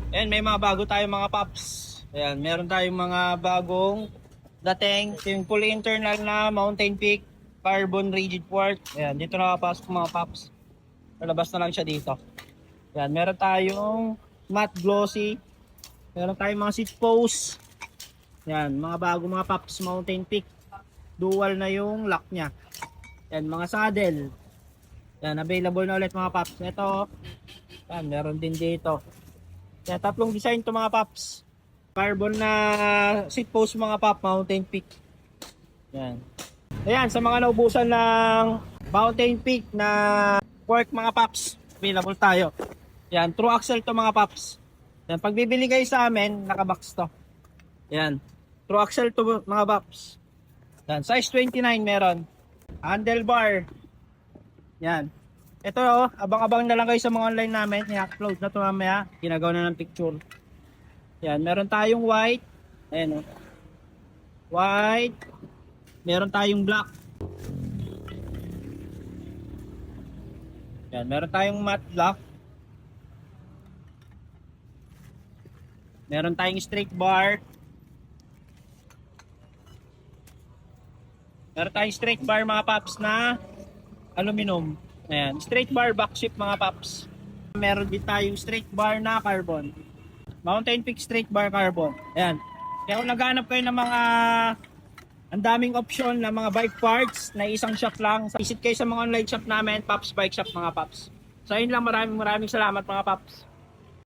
Ayan, may mga bago tayong mga pops. Ayan, meron tayong mga bagong dating. Yung fully internal na Mountain Peak Carbon Rigid Port. Ayan, dito nakapasok mga pops. Lalabas na lang siya dito. Ayan, meron tayong matte glossy. Meron tayong mga seat post. Ayan, mga bago mga pops Mountain Peak. Dual na yung lock niya. Ayan, mga saddle. Ayan, available na ulit mga pops. Ito, ayan, meron din dito. Ayan, tatlong design to mga pops. Carbon na seat post mga pop, Mountain Peak. Ayan. Ayan, sa mga naubusan ng Mountain Peak na fork mga pops, available tayo. Ayan, true axle to mga pops. Ayan, pag bibili kayo sa amin, nakabox to. Ayan, true axle to mga pops. Ayan, size 29 meron. Handlebar. Ayan. Ito abang-abang na lang kayo sa mga online namin. I-upload na to mamaya. Ginagawa na ng picture. Yan, meron tayong white. Ayan white. Meron tayong black. Yan, meron tayong matte black. Meron tayong straight bar. Meron tayong straight bar mga paps na aluminum. Ayan, straight bar back shift mga paps. Meron din tayong straight bar na carbon. Mountain Peak straight bar carbon. Ayan. Kaya kung naghanap kayo ng mga ang daming option na mga bike parts na isang shop lang, visit kayo sa mga online shop namin, Pops Bike Shop mga Pops. So ayun lang, maraming salamat mga Pops.